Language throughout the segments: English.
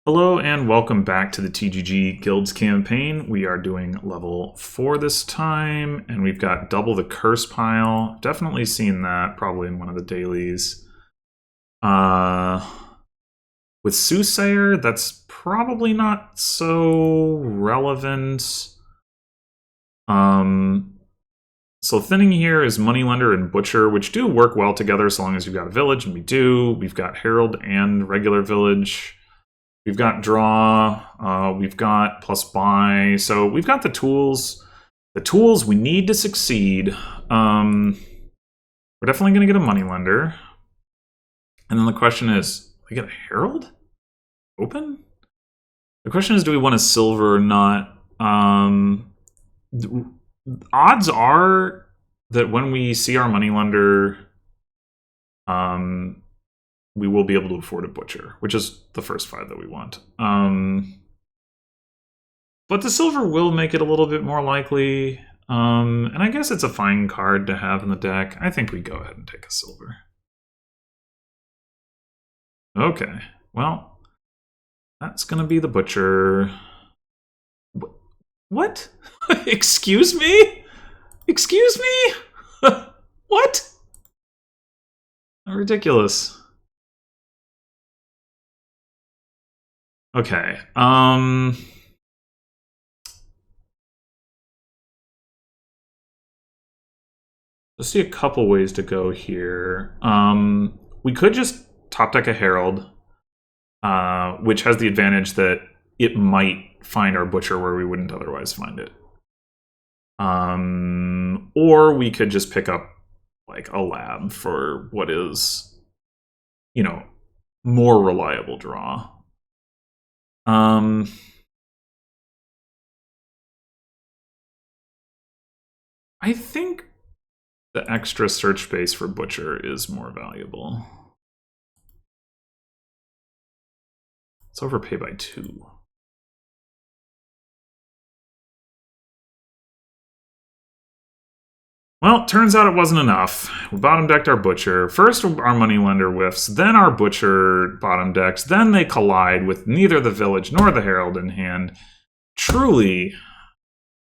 Hello and welcome back to the TGG Guilds campaign. We are doing level 4 this time, and we've got double the curse pile. Definitely seen that, probably in one of the dailies. With Soothsayer, that's probably not so relevant. So thinning here is Moneylender and Butcher, which do work well together so long as you've got a village, and we do. We've got Herald and regular village. We've got draw, we've got plus buy, so we've got the tools we need to succeed. We're definitely going to get a moneylender. And then the question is, we get a herald? Open? The question is, do we want a silver or not? The odds are that when we see our moneylender, we will be able to afford a butcher, which is the first 5 that we want. But the silver will make it a little bit more likely. And I guess it's a fine card to have in the deck. I think we go ahead and take a silver. Okay, well, that's going to be the butcher. What? Excuse me? Excuse me? What? Ridiculous. Okay, let's see a couple ways to go here. We could just top deck a Herald, which has the advantage that it might find our Butcher where we wouldn't otherwise find it. Or we could just pick up like a lab for what is, you know, more reliable draw. I think the extra search space for Butcher is more valuable. Let's overpay by 2. Well, turns out it wasn't enough. We bottom decked our Butcher. First our moneylender whiffs, then our Butcher bottom decks, then they collide with neither the village nor the Herald in hand. Truly,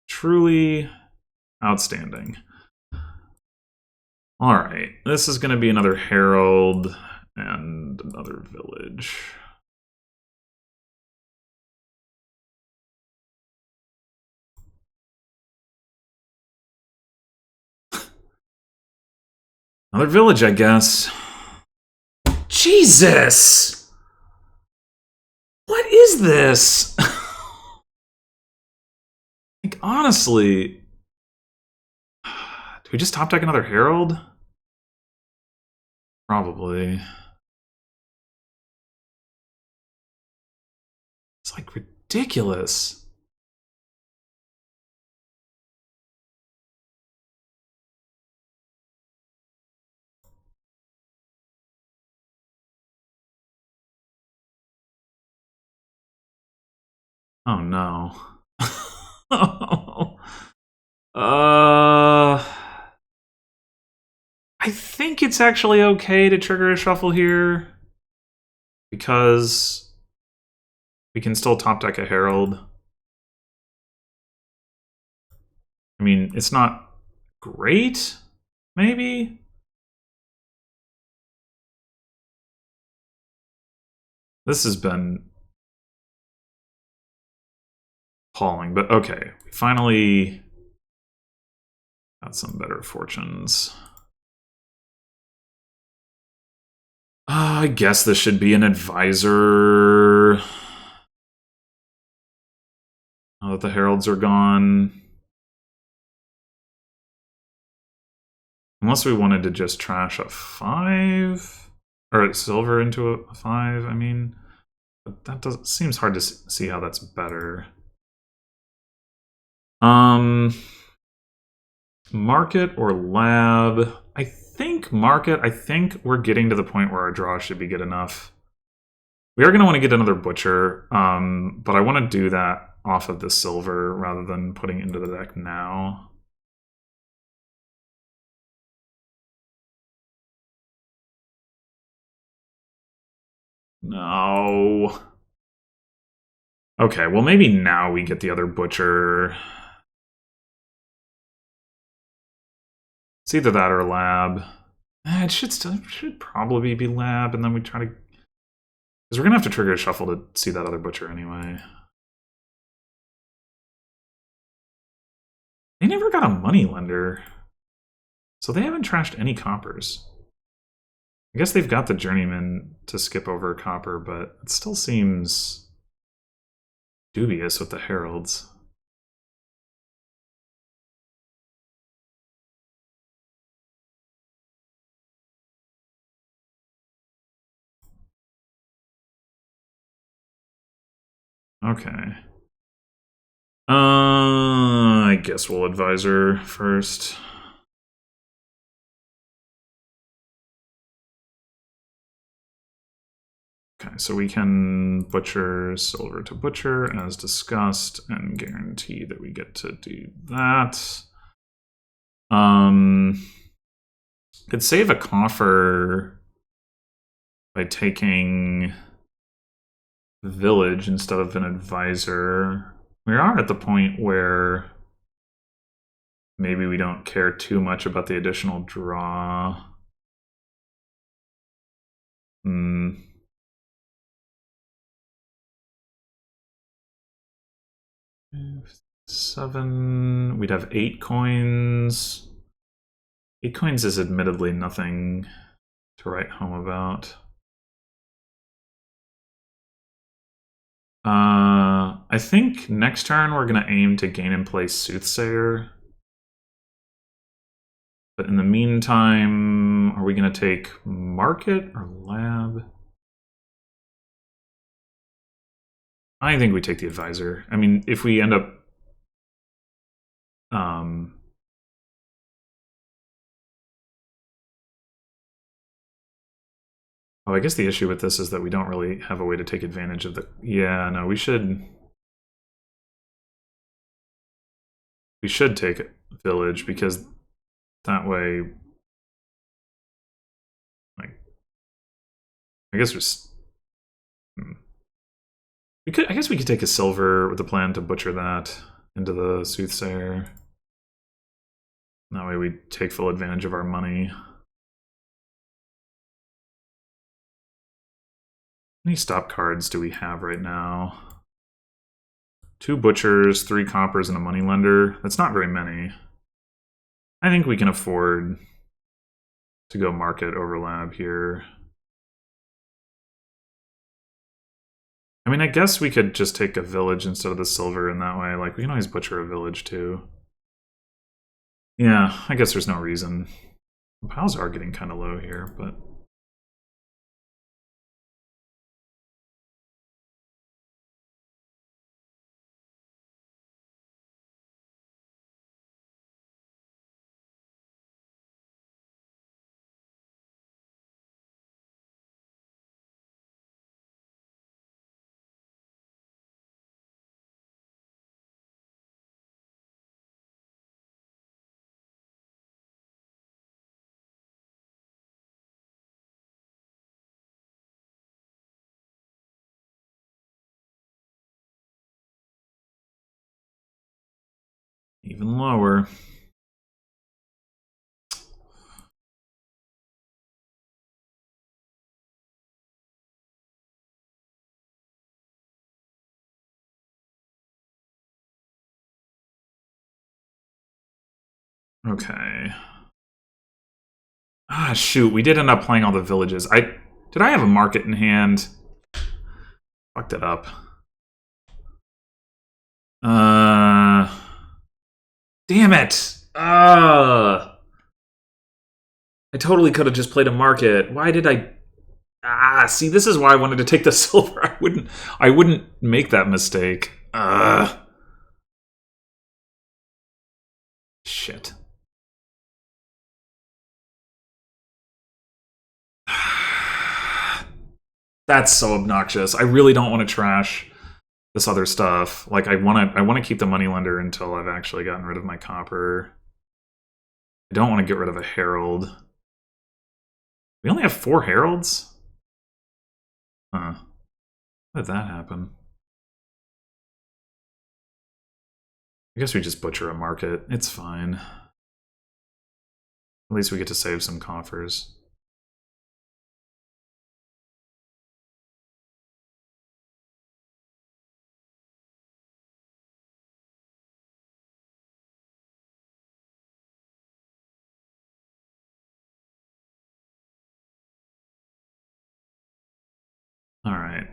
truly outstanding. Alright, this is going to be another Herald and another village. Another village, I guess. Jesus! What is this? Like, honestly... Do we just top deck another Herald? Probably. It's like ridiculous. Oh no. I think it's actually okay to trigger a shuffle here because we can still top deck a Herald. I mean, it's not great, maybe? This has been appalling, but okay. We finally got some better fortunes. I guess this should be an advisor. Now that the Heralds are gone. Unless we wanted to just trash a 5? Or silver into a 5, I mean. But that doesn't seems hard to see how that's better. Market or lab? I think market. I think we're getting to the point where our draw should be good enough. We are going to want to get another butcher, but I want to do that off of the silver rather than putting into the deck now. No. Okay, well maybe now we get the other butcher. It's either that or lab. It should probably be lab, and then we try to... Because we're going to have to trigger a shuffle to see that other butcher anyway. They never got a money lender. So they haven't trashed any coppers. I guess they've got the journeyman to skip over a copper, but it still seems dubious with the heralds. Okay. I guess we'll advisor first. Okay, so we can butcher silver to butcher as discussed and guarantee that we get to do that. Could save a coffer by taking the village instead of an advisor. We are at the point where maybe we don't care too much about the additional draw. 7. We'd have 8 coins. 8 coins is admittedly nothing to write home about. I think next turn we're going to aim to gain in place Soothsayer. But in the meantime, are we going to take Market or Lab? I think we take the Advisor. I mean, if we end up... Oh, I guess the issue with this is that we don't really have a way to take advantage of the... Yeah, no, we should... We should take Village, because that way... Like... I guess just... We could, I guess we could take a silver with the plan to butcher that into the Soothsayer. That way we take full advantage of our money. How many stop cards do we have right now? 2 butchers, 3 coppers, and a moneylender. That's not very many. I think we can afford to go market over lab here. I mean, I guess we could just take a village instead of the silver in that way. Like, we can always butcher a village too. Yeah, I guess there's no reason. Piles are getting kind of low here, but... even lower. Okay. Ah, shoot, we did end up playing all the villages. Did I have a market in hand? Fucked it up. Damn it! I totally could have just played a market. Why did I... see, this is why I wanted to take the silver. I wouldn't make that mistake. Shit. That's so obnoxious. I really don't want to trash this other stuff. Like, I want to keep the moneylender until I've actually gotten rid of my copper. I don't want to get rid of a herald. We only have 4 heralds? Huh. How did that happen? I guess we just butcher a market. It's fine. At least we get to save some coffers. All right.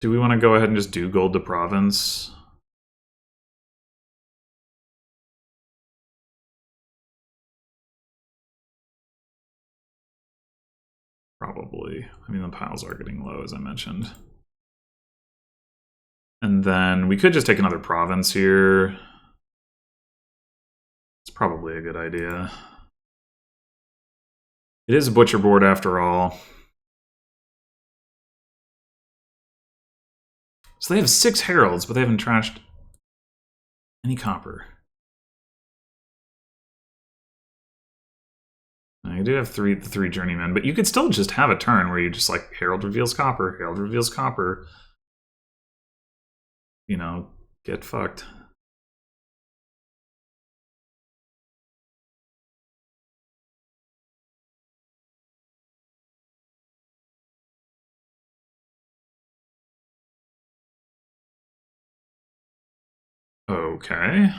Do we want to go ahead and just do gold to province? Probably. I mean, the piles are getting low, as I mentioned. And then we could just take another province here. It's probably a good idea. It is a butcher board after all. So they have 6 heralds, but they haven't trashed any copper. Now, you do have the three journeymen, but you could still just have a turn where you just like herald reveals copper, herald reveals copper. You know, get fucked. Okay.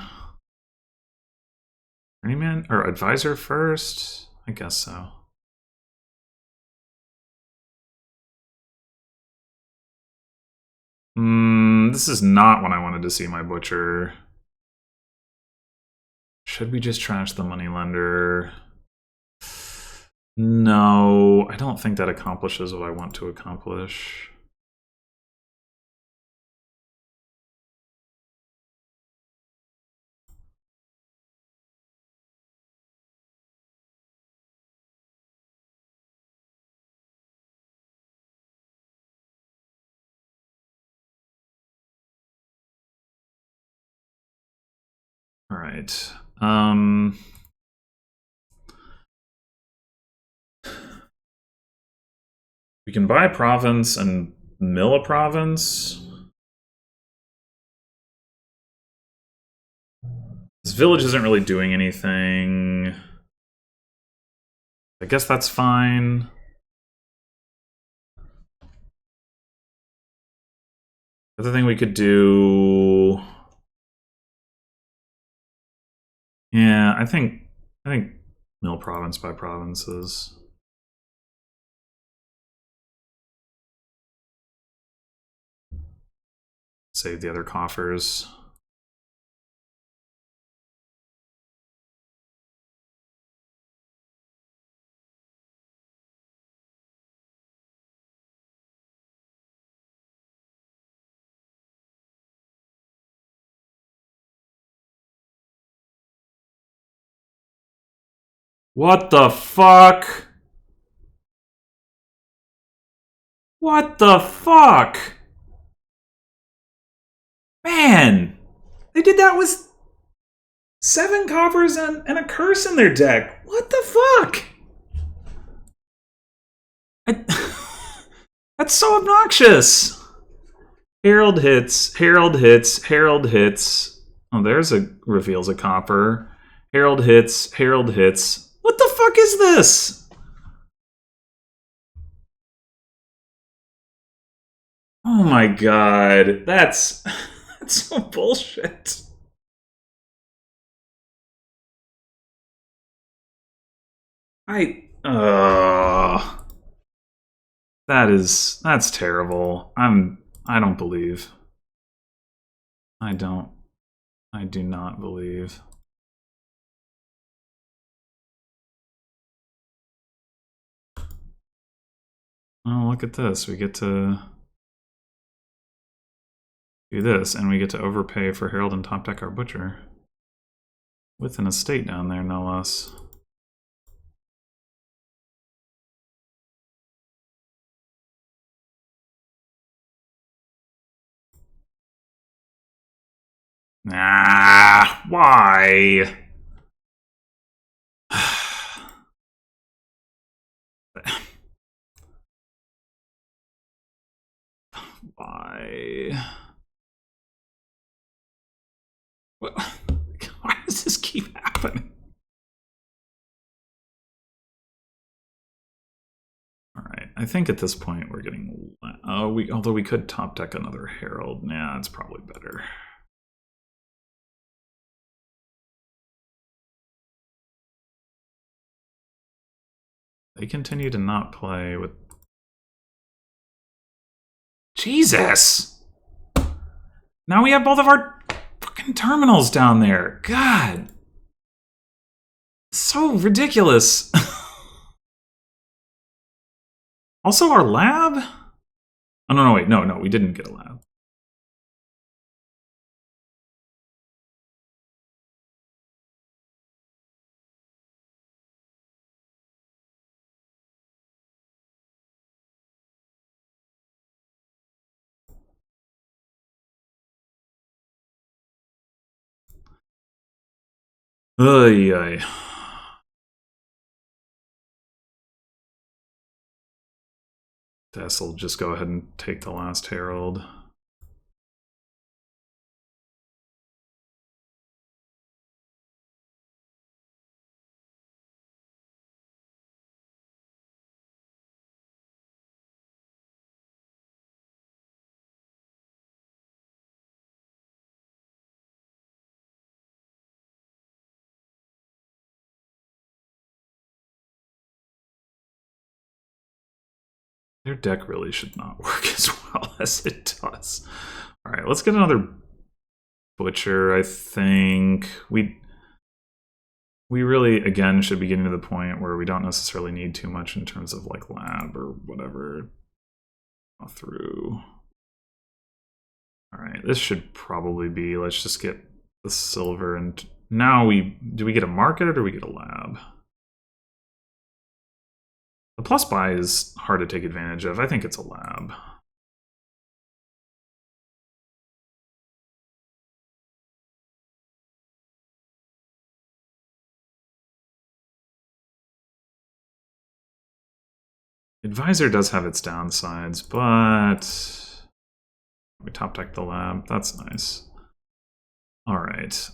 Journeyman or advisor first? I guess so. This is not when I wanted to see my butcher. Should we just trash the moneylender? No, I don't think that accomplishes what I want to accomplish. All right. We can buy province and mill a province. This village isn't really doing anything. I guess that's fine. The other thing we could do... Yeah, I think mill province by provinces. Save the other coffers. What the fuck? What the fuck? Man! They did that with 7 coffers and a curse in their deck. What the fuck? That's so obnoxious. Herald hits, Herald hits, Herald hits. Oh, there's a reveals a copper. Herald hits, Herald hits. What the fuck is this? Oh my god, that's so bullshit. That's terrible. I don't believe. I do not believe. Oh, look at this. We get to do this, and we get to overpay for Herald and top deck our butcher. With an estate down there, no less. Ah, why? Why? What? I think at this point we're getting... although we could top deck another Herald. Nah, it's probably better. They continue to not play with... Jesus! Now we have both of our fucking terminals down there. God. So ridiculous. Also, our lab? Oh, no, wait. No, we didn't get a lab. Ay. Tess will just go ahead and take the last Herald. Their deck really should not work as well as it does. All right, let's get another Butcher, I think. We really, again, should be getting to the point where we don't necessarily need too much in terms of like lab or whatever. Through. All right, this should probably be, let's just get the silver. And now do we get a market or do we get a lab? The plus buy is hard to take advantage of. I think it's a lab. Advisor does have its downsides, but we top deck the lab. That's nice. All right.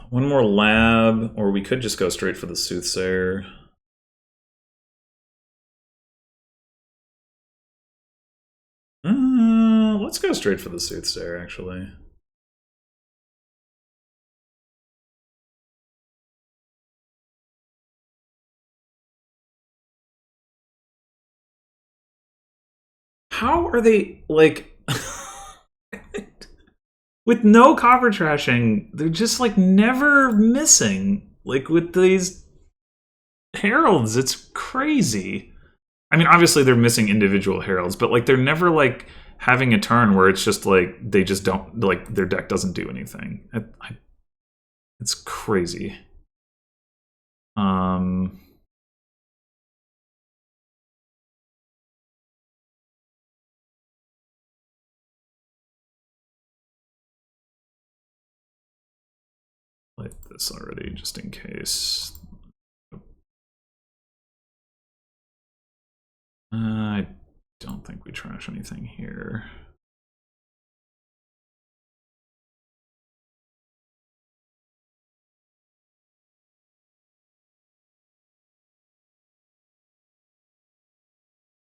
One more lab, or we could just go straight for the Soothsayer. Let's go straight for the Soothsayer, actually. How are they, like... with no copper trashing, they're just, like, never missing. Like, with these Heralds, it's crazy. I mean, obviously they're missing individual Heralds, but, like, they're never, like, having a turn where it's just, like, they just don't, like, their deck doesn't do anything. It's crazy. Like this already, just in case. I don't think we trash anything here.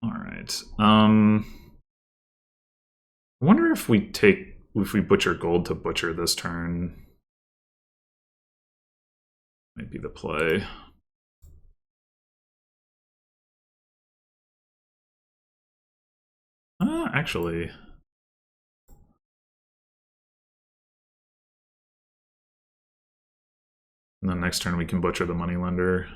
All right. I wonder if we butcher gold to butcher this turn. Might be the play. Actually. And then next turn we can butcher the moneylender.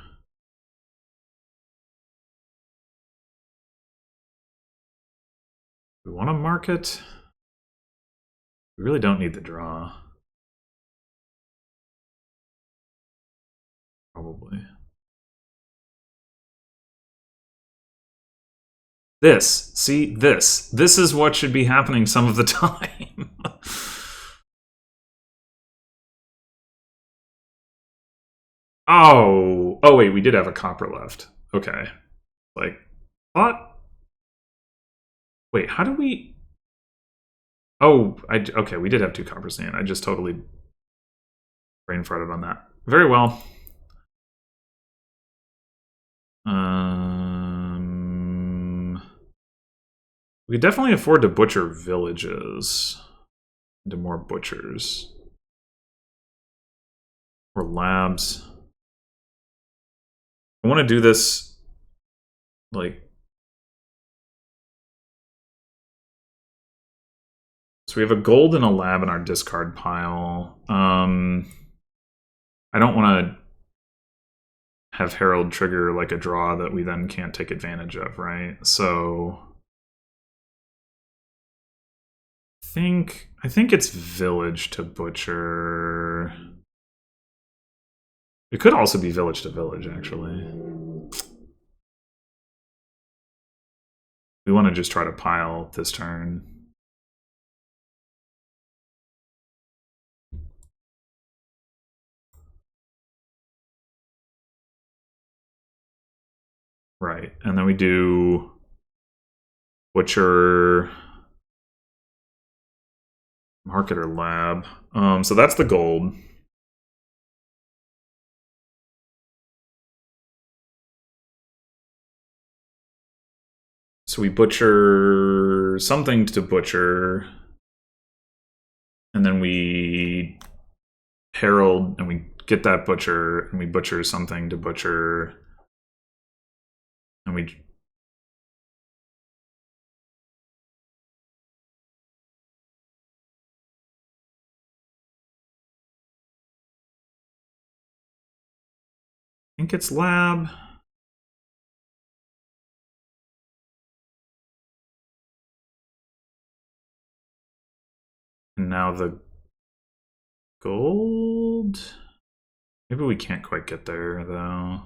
We want to mark it. We really don't need the draw. Probably. See, this is what should be happening some of the time. Oh wait, we did have a copper left. Okay. Like, what? Wait, how do we... Oh, okay, we did have 2 coppers in. I just totally brain farted on that. Very well. We could definitely afford to butcher villages into more butchers. Or labs. I want to do this like, so we have a gold and a lab in our discard pile. I don't want to have Herald trigger like a draw that we then can't take advantage of, right? So I think it's village to butcher. It could also be village to village, actually. We want to just try to pile this turn. Right, and then we do butcher, market, or lab. So that's the gold. So we butcher something to butcher, and then we herald, and we get that butcher, and we butcher something to butcher, and we... I think it's lab. And now the gold? Maybe we can't quite get there, though.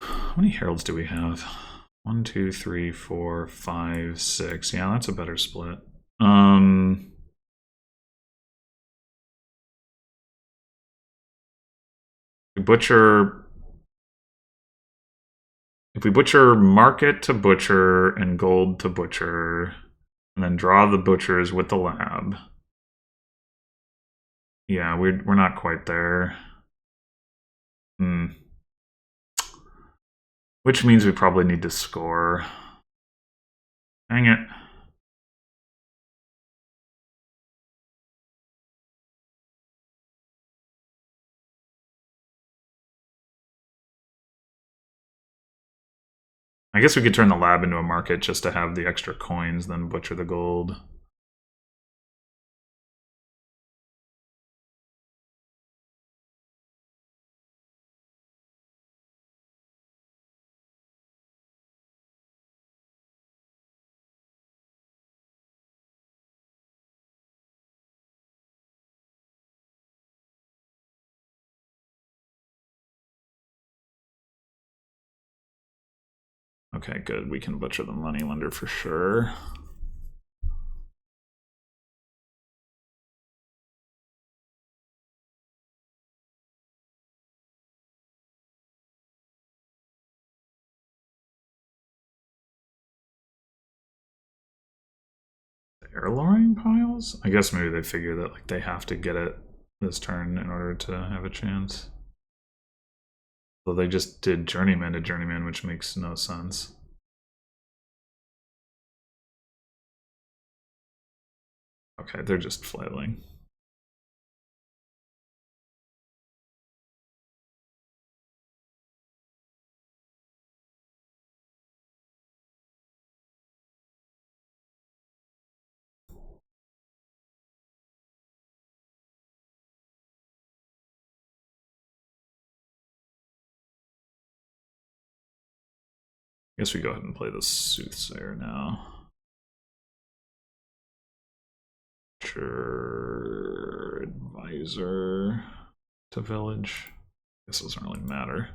How many heralds do we have? 1, 2, 3, 4, 5, 6. Yeah, that's a better split. Butcher... If we butcher market to butcher and gold to butcher, and then draw the butchers with the lab. Yeah, we're not quite there. Which means we probably need to score. Dang it. I guess we could turn the lab into a market just to have the extra coins, then butcher the gold. Okay, good. We can butcher the moneylender for sure. Air lowering piles? I guess maybe they figure that like they have to get it this turn in order to have a chance. So they just did journeyman to journeyman, which makes no sense. Okay, they're just flailing. I guess we go ahead and play the Soothsayer now. Sure, advisor to village. I guess it doesn't really matter.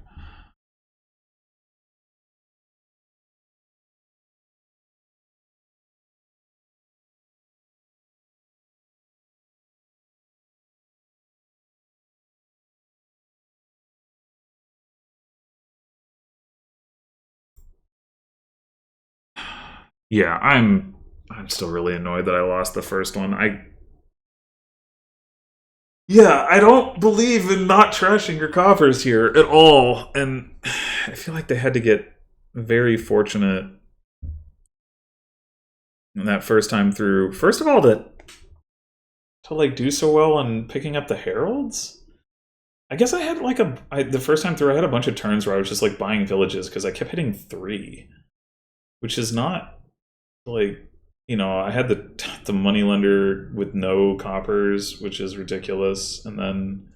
Yeah, I'm still really annoyed that I lost the first one. Yeah, I don't believe in not trashing your coffers here at all, and I feel like they had to get very fortunate that first time through. First of all, to like do so well on picking up the heralds. I guess I had like the first time through I had a bunch of turns where I was just like buying villages because I kept hitting 3, which is not like, I had the moneylender with no coppers, which is ridiculous, and then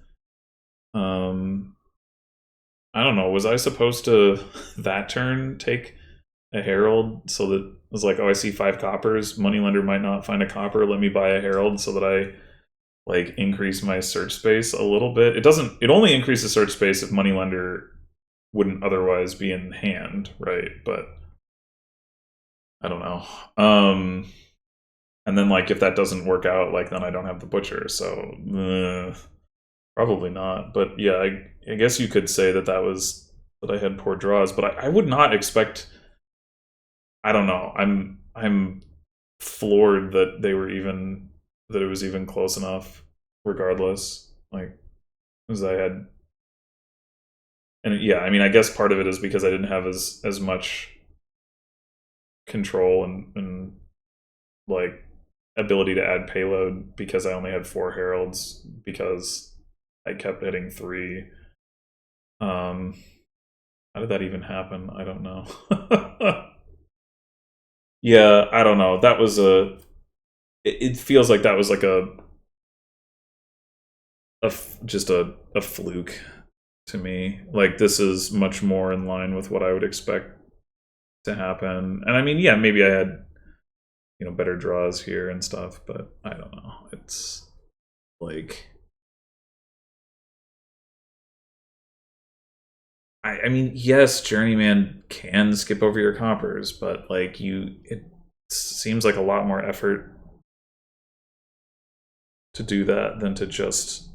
I don't know, was I supposed to that turn take a herald so that it was like, oh, I see 5 coppers, moneylender might not find a copper, let me buy a herald so that I like increase my search space a little bit. It only increases search space if moneylender wouldn't otherwise be in hand, right? But I don't know. And then like if that doesn't work out, like then I don't have the butcher, so probably not. But yeah, I guess you could say that I had poor draws, but I would not expect. I don't know. I'm floored that it was even close enough. Regardless, like, as I had, and yeah, I mean, I guess part of it is because I didn't have as much control and like ability to add payload because I only had 4 heralds because I kept hitting 3. How did that even happen? I don't know. Yeah, I don't know. That was it feels like that was like just a fluke to me. Like this is much more in line with what I would expect to happen. And I mean, yeah, maybe I had better draws here and stuff, but I don't know. It's like I mean, yes, Journeyman can skip over your coppers, but like it seems like a lot more effort to do that than to just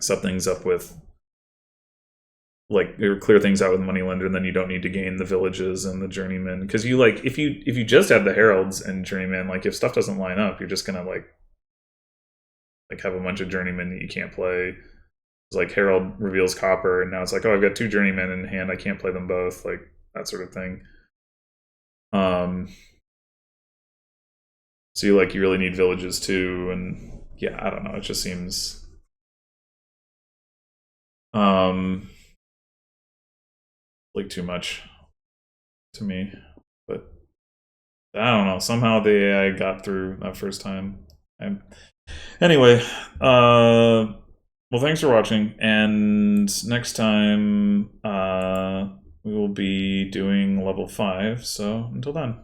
set things up with like clear things out with moneylender, and then you don't need to gain the villages and the journeyman because you like if you just have the heralds and journeyman, like if stuff doesn't line up, you're just gonna like have a bunch of journeymen that you can't play. It's like herald reveals copper, and now it's like, oh, I've got 2 journeymen in hand, I can't play them both, like that sort of thing. So you really need villages too, and yeah, I don't know. It just seems like too much to me. But I don't know. Somehow the AI got through that first time. Anyway, well, thanks for watching, and next time we will be doing level 5. So until then.